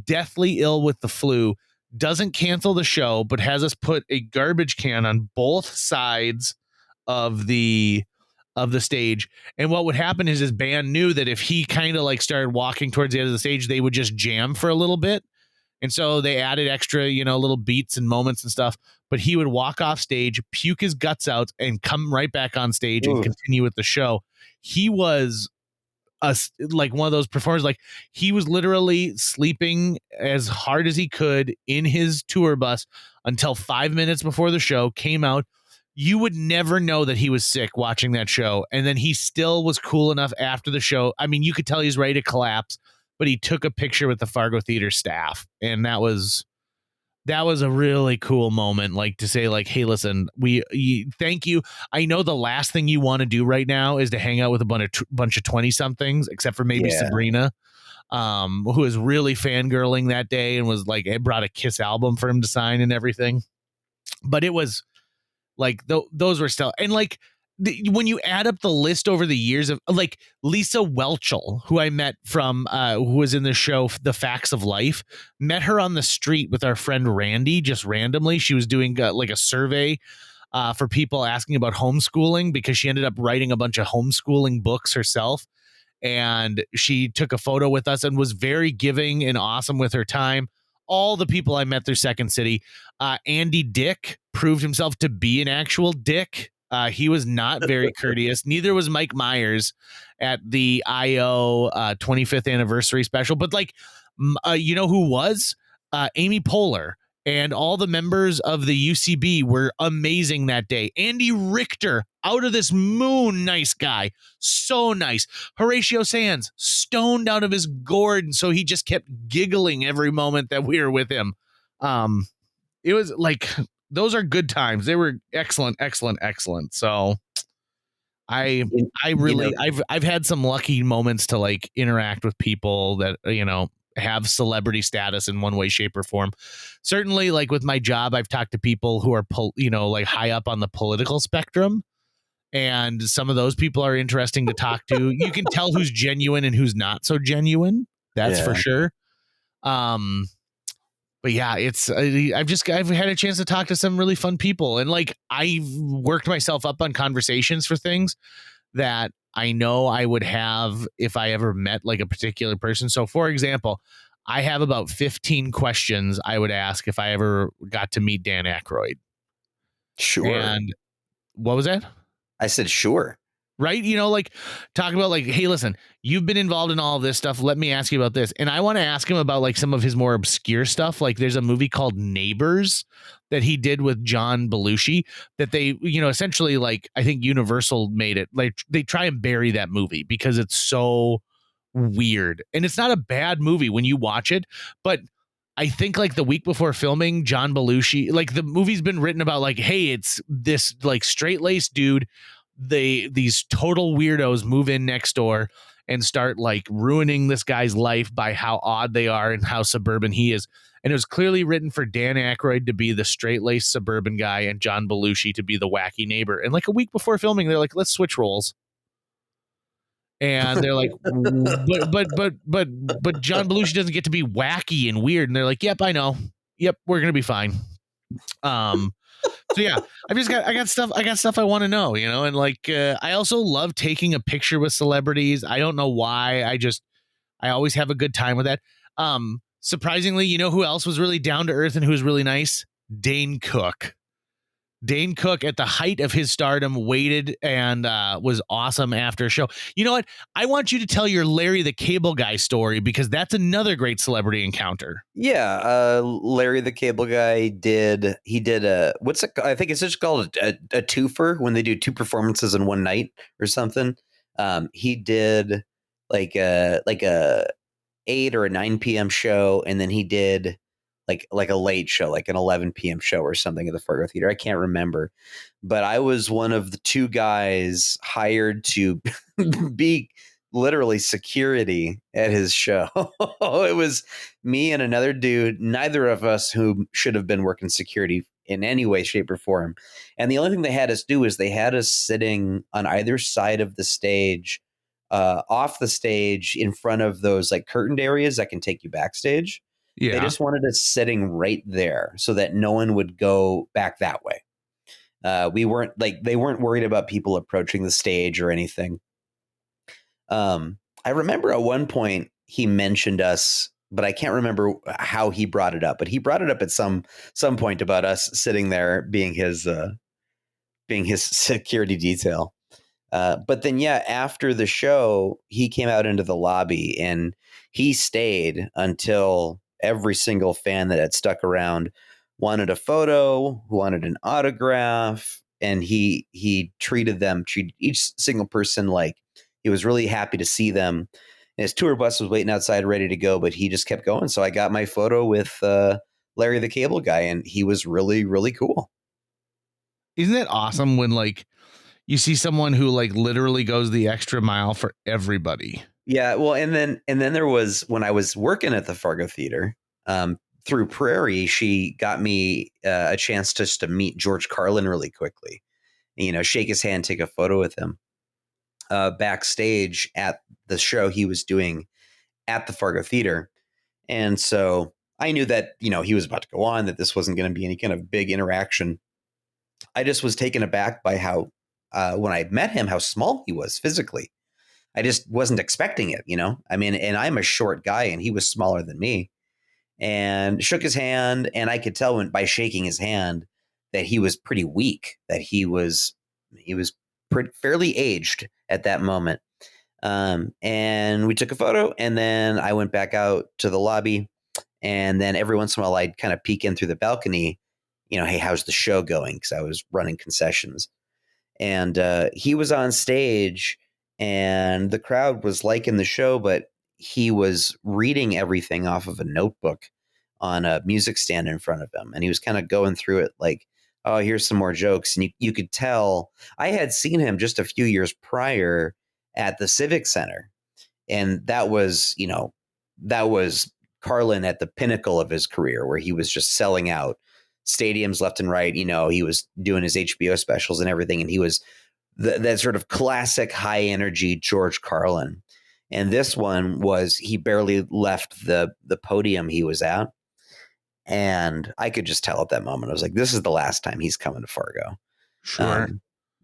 deathly ill with the flu, doesn't cancel the show, but has us put a garbage can on both sides of the stage. And what would happen is his band knew that if he kind of like started walking towards the end of the stage, they would just jam for a little bit. And so they added extra, little beats and moments and stuff. But he would walk off stage, puke his guts out, and come right back on stage and continue with the show. He was like one of those performers, like he was literally sleeping as hard as he could in his tour bus until 5 minutes before the show came out. You would never know that he was sick watching that show. And then he still was cool enough after the show. I mean, you could tell he's ready to collapse, but he took a picture with the Fargo Theater staff. And that was a really cool moment. Like to say like, hey, listen, thank you. I know the last thing you want to do right now is to hang out with a bunch of 20 somethings, except for maybe Sabrina, who was really fangirling that day and was like, it brought a Kiss album for him to sign and everything. But it was, like those were still, and like when you add up the list over the years of like Lisa Welchel, who I met from who was in the show The Facts of Life, met her on the street with our friend Randy just randomly. She was doing like a survey for people asking about homeschooling because she ended up writing a bunch of homeschooling books herself. And she took a photo with us and was very giving and awesome with her time. All the people I met through Second City. Andy Dick proved himself to be an actual dick. He was not very courteous. Neither was Mike Myers at the IO 25th anniversary special. But like, who was? Amy Poehler and all the members of the UCB were amazing that day. Andy Richter. out of this moon nice guy. So nice. Horatio Sands, stoned out of his gourd. And so he just kept giggling every moment that we were with him. It was like, those are good times. They were excellent, excellent, excellent. So I really, I've had some lucky moments to like interact with people that, have celebrity status in one way, shape, or form. Certainly, like with my job, I've talked to people who are, like high up on the political spectrum. And some of those people are interesting to talk to. You can tell who's genuine and who's not so genuine. That's for sure. But yeah, I've had a chance to talk to some really fun people. And like, I've worked myself up on conversations for things that I know I would have if I ever met like a particular person. So for example, I have about 15 questions I would ask if I ever got to meet Dan Aykroyd. Sure. And what was that? I said, sure. Right? Like talk about like, hey, listen, you've been involved in all of this stuff. Let me ask you about this. And I want to ask him about like some of his more obscure stuff. Like there's a movie called Neighbors that he did with John Belushi that they, essentially like, I think Universal made it. Like they try and bury that movie because it's so weird. And it's not a bad movie when you watch it, but I think like the week before filming, John Belushi, like the movie's been written about like, hey, it's this like straight-laced dude. These total weirdos move in next door and start like ruining this guy's life by how odd they are and how suburban he is. And it was clearly written for Dan Aykroyd to be the straight-laced suburban guy and John Belushi to be the wacky neighbor. And like a week before filming, they're like, let's switch roles. And they're like, but John Belushi doesn't get to be wacky and weird. And they're like, yep, I know. Yep, we're gonna be fine. So yeah, I got stuff I want to know, and like I also love taking a picture with celebrities. I don't know why. I always have a good time with that. Surprisingly, who else was really down to earth and who was really nice? Dane Cook. Dane Cook, at the height of his stardom, waited and was awesome after a show. You know what? I want you to tell your Larry the Cable Guy story because that's another great celebrity encounter. Yeah, Larry the Cable Guy did a I think it's just called a twofer when they do two performances in one night or something. He did like a 8 or a 9 p.m. show, and then he did like a late show, like an 11 p.m. show or something at the Fargo Theater. I can't remember, but I was one of the two guys hired to be literally security at his show. It was me and another dude, neither of us who should have been working security in any way, shape, or form. And the only thing they had us do is they had us sitting on either side of the stage, off the stage in front of those like curtained areas that can take you backstage. Yeah. They just wanted us sitting right there so that no one would go back that way. They weren't worried about people approaching the stage or anything. I remember at one point he mentioned us, but I can't remember how he brought it up. But he brought it up at some point about us sitting there being his security detail. But then, yeah, after the show, he came out into the lobby and he stayed until every single fan that had stuck around wanted a photo, wanted an autograph, and he treated each single person like he was really happy to see them. And his tour bus was waiting outside ready to go, but he just kept going. So I got my photo with Larry the Cable Guy, and he was really, really cool. Isn't it awesome when like you see someone who like literally goes the extra mile for everybody? Yeah, well, and then there was when I was working at the Fargo Theater, through Prairie, she got me a chance just to meet George Carlin really quickly, and, shake his hand, take a photo with him backstage at the show he was doing at the Fargo Theater. And so I knew that, he was about to go on, that this wasn't going to be any kind of big interaction. I just was taken aback by how, when I met him, how small he was physically. I just wasn't expecting it, I mean, and I'm a short guy and he was smaller than me, and shook his hand. And I could tell by shaking his hand that he was pretty weak, that he was fairly aged at that moment. And we took a photo, and then I went back out to the lobby, and then every once in a while I'd kind of peek in through the balcony, hey, how's the show going? Because I was running concessions. And he was on stage, and the crowd was liking the show, but he was reading everything off of a notebook on a music stand in front of him, and he was kind of going through it like, oh, here's some more jokes. And you could tell I had seen him just a few years prior at the Civic Center, and that was, that was Carlin at the pinnacle of his career, where he was just selling out stadiums left and right. He was doing his HBO specials and everything, and he was that sort of classic high energy George Carlin. And this one was, he barely left the podium he was at, and I could just tell at that moment, I was like, this is the last time he's coming to Fargo. Sure.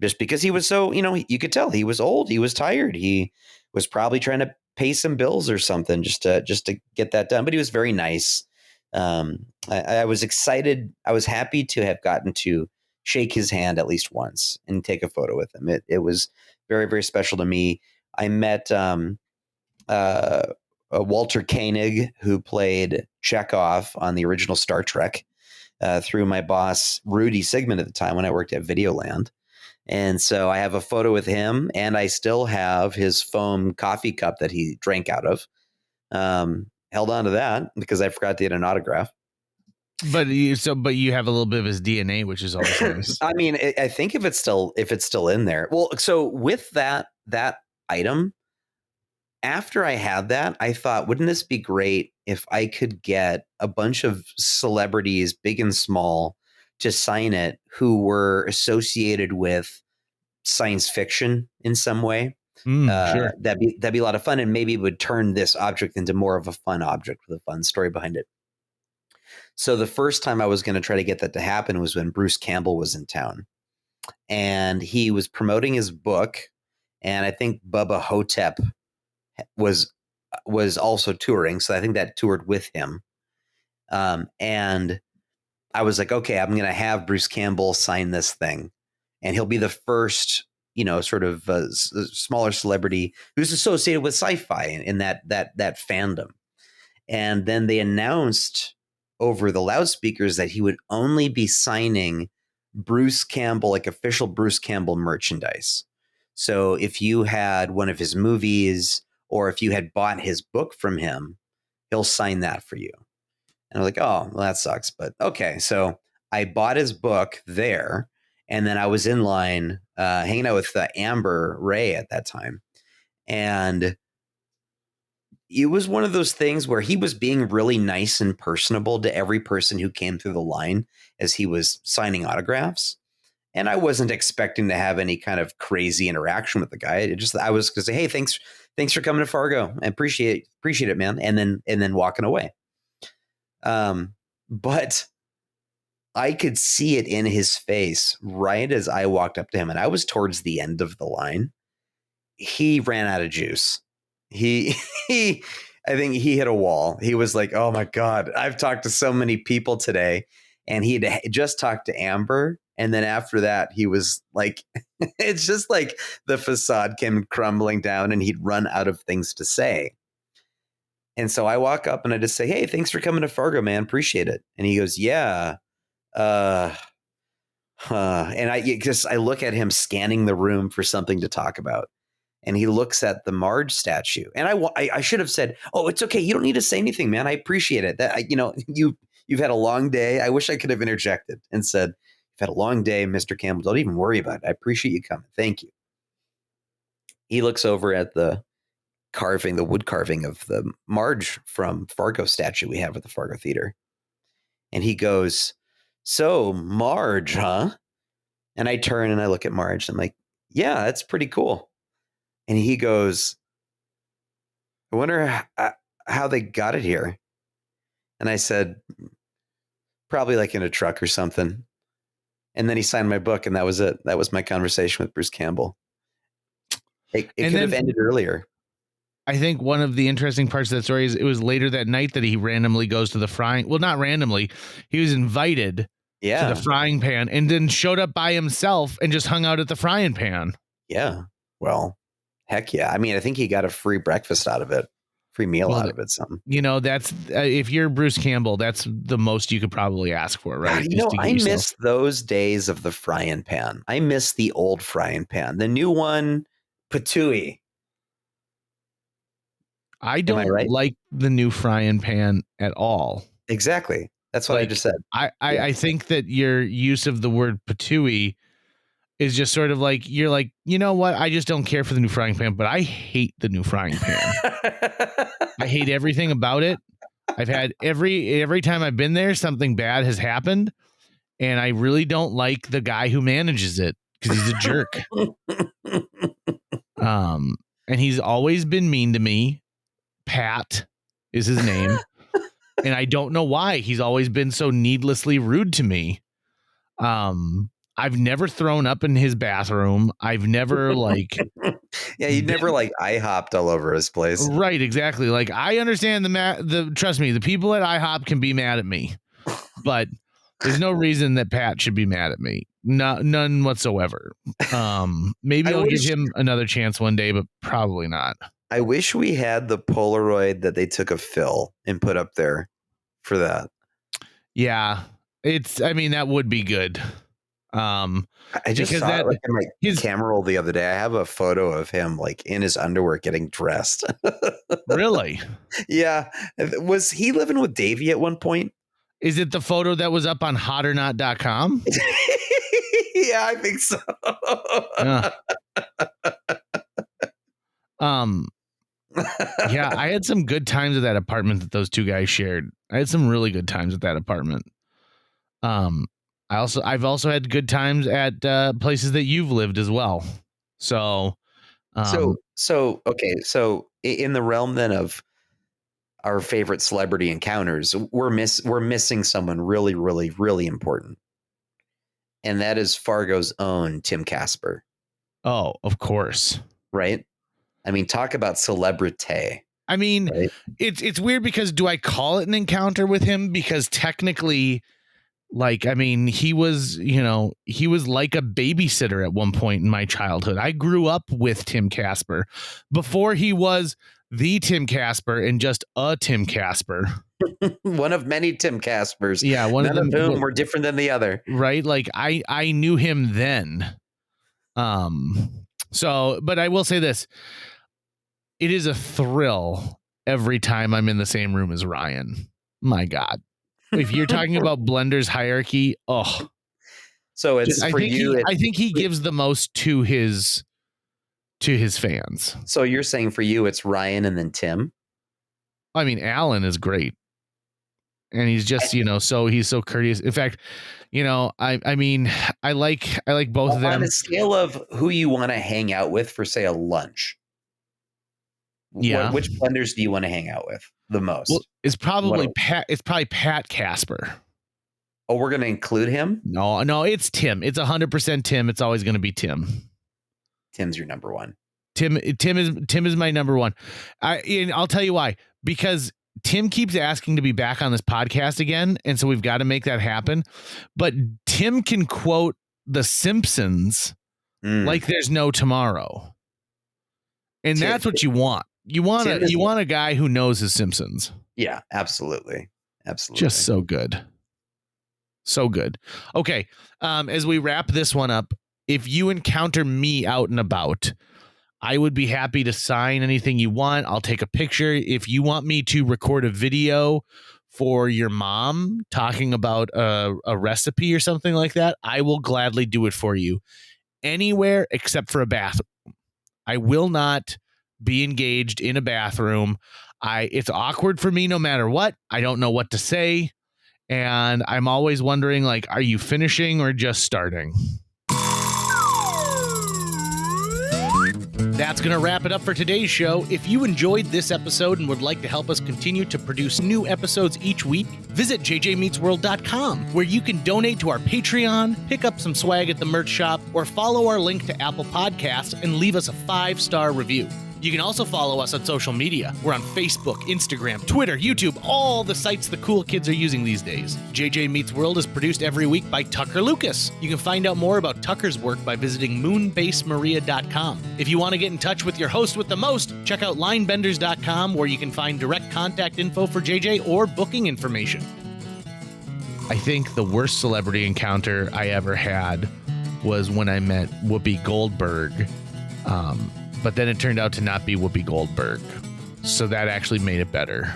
Just because he was so, you could tell he was old, he was tired, he was probably trying to pay some bills or something just to get that done. But he was very nice. I was excited. I was happy to have gotten to shake his hand at least once and take a photo with him. It was very, very special to me. I met Walter Koenig, who played Chekhov on the original Star Trek, through my boss, Rudy Sigmund, at the time when I worked at Videoland. And so I have a photo with him, and I still have his foam coffee cup that he drank out of. Held on to that because I forgot to get an autograph. But you have a little bit of his DNA, which is always nice. I mean, I think if it's still in there. Well, so with that item, after I had that, I thought, wouldn't this be great if I could get a bunch of celebrities, big and small, to sign it, who were associated with science fiction in some way. Sure. That'd be a lot of fun, and maybe it would turn this object into more of a fun object with a fun story behind it. So the first time I was going to try to get that to happen was when Bruce Campbell was in town, and he was promoting his book, and I think Bubba Hotep was also touring, so I think that toured with him. And I was like, okay, I'm going to have Bruce Campbell sign this thing, and he'll be the first, sort of smaller celebrity who's associated with sci-fi in that fandom. And then they announced over the loudspeakers that he would only be signing Bruce Campbell, like official Bruce Campbell merchandise. So if you had one of his movies, or if you had bought his book from him, he'll sign that for you. And I'm like, oh, well, that sucks. But okay. So I bought his book there. And then I was in line hanging out with Amber Ray at that time. And it was one of those things where he was being really nice and personable to every person who came through the line as he was signing autographs. And I wasn't expecting to have any kind of crazy interaction with the guy. I was going to say, hey, thanks for coming to Fargo. I appreciate it, man. And then walking away. But I could see it in his face right as I walked up to him, and I was towards the end of the line. He ran out of juice. I think he hit a wall. He was like, oh my God, I've talked to so many people today. And he had just talked to Amber. And then after that, he was like, it's just like the facade came crumbling down, and he'd run out of things to say. And so I walk up and I just say, hey, thanks for coming to Fargo, man. Appreciate it. And he goes, yeah. And I look at him scanning the room for something to talk about. And he looks at the Marge statue. And I should have said, oh, it's okay. You don't need to say anything, man. I appreciate it. That you've had a long day. I wish I could have interjected and said, you've had a long day, Mr. Campbell. Don't even worry about it. I appreciate you coming. Thank you. He looks over at the wood carving of the Marge from Fargo statue we have at the Fargo Theater. And he goes, so Marge, huh? And I turn and I look at Marge. And I'm like, yeah, that's pretty cool. And he goes, I wonder how they got it here. And I said, probably like in a truck or something. And then he signed my book, and that was it. That was my conversation with Bruce Campbell. It could have ended earlier. I think one of the interesting parts of that story is it was later that night that he randomly goes to the frying. Well, not randomly. He was invited to the frying pan, and then showed up by himself and just hung out at the frying pan. Yeah. Well, heck yeah. I mean, I think he got a free breakfast out of it. free meal out of it. Something. That's if you're Bruce Campbell, that's the most you could probably ask for, right? God, I miss those days of the frying pan. I miss the old frying pan. The new one, patooey. I don't like the new frying pan at all. Exactly. That's what I just said. I think that your use of the word patooey is just sort of like, you're like, you know what? I just don't care for the new frying pan, but I hate the new frying pan. I hate everything about it. I've had every time I've been there, something bad has happened, and I really don't like the guy who manages it because he's a jerk. And he's always been mean to me. Pat is his name. And I don't know why he's always been so needlessly rude to me. I've never thrown up in his bathroom. I've never yeah, you never IHOP'd all over his place. Right, exactly. Like, I understand trust me, the people at IHOP can be mad at me, but there's no reason that Pat should be mad at me. None whatsoever. Maybe I'll give him another chance one day, but probably not. I wish we had the Polaroid that they took of Phil and put up there for that. Yeah, that would be good. I just saw it in my camera roll the other day. I have a photo of him in his underwear getting dressed. Really? Yeah. Was he living with Davey at one point? Is it the photo that was up on hotornot.com? Yeah, I think so. Yeah, I had some good times at that apartment that those two guys shared. I had some really good times at that apartment. I've also had good times at places that you've lived as well. So in the realm then of our favorite celebrity encounters, we're missing someone really, really, really important, and that is Fargo's own Tim Casper. Oh, of course, right? Talk about celebrity. Right? It's weird because do I call it an encounter with him? Because technically, he was like a babysitter at one point in my childhood. I grew up with Tim Casper before he was the Tim Casper and just a Tim Casper. One of many Tim Caspers. Yeah, none of whom were different than the other. Right? I knew him then. But I will say this. It is a thrill every time I'm in the same room as Ryan. My God. If you're talking about Blender's hierarchy, so it's for you. I think he gives the most to his fans. So you're saying for you, it's Ryan and then Tim. Alan is great, and he's just so he's so courteous. In fact, I like both of them. On a scale of who you want to hang out with for, say, a lunch. Yeah, which Blenders do you want to hang out with the most? Well, it's probably Pat. It's probably Pat Casper. Oh, we're going to include him? No, it's Tim. It's 100% Tim. It's always going to be Tim. Tim's your number one. Tim is my number one. I'll tell you why. Because Tim keeps asking to be back on this podcast again, and so we've got to make that happen. But Tim can quote The Simpsons like there's no tomorrow, and that's what you want. You want a guy who knows his Simpsons. Yeah, absolutely. Just so good. So good. Okay. As we wrap this one up, if you encounter me out and about, I would be happy to sign anything you want. I'll take a picture. If you want me to record a video for your mom talking about a recipe or something like that, I will gladly do it for you. Anywhere except for a bathroom. I will not be engaged in a bathroom. It's awkward for me no matter what. I don't know what to say. And I'm always wondering, are you finishing or just starting? That's going to wrap it up for today's show. If you enjoyed this episode and would like to help us continue to produce new episodes each week, visit jjmeetsworld.com, where you can donate to our Patreon, pick up some swag at the merch shop, or follow our link to Apple Podcasts and leave us a 5-star review. You can also follow us on social media. We're on Facebook, Instagram, Twitter, YouTube, all the sites the cool kids are using these days. JJ Meets World is produced every week by Tucker Lucas. You can find out more about Tucker's work by visiting moonbasemaria.com. If you want to get in touch with your host with the most, check out linebenders.com, where you can find direct contact info for JJ or booking information. I think the worst celebrity encounter I ever had was when I met Whoopi Goldberg. But then it turned out to not be Whoopi Goldberg. So that actually made it better.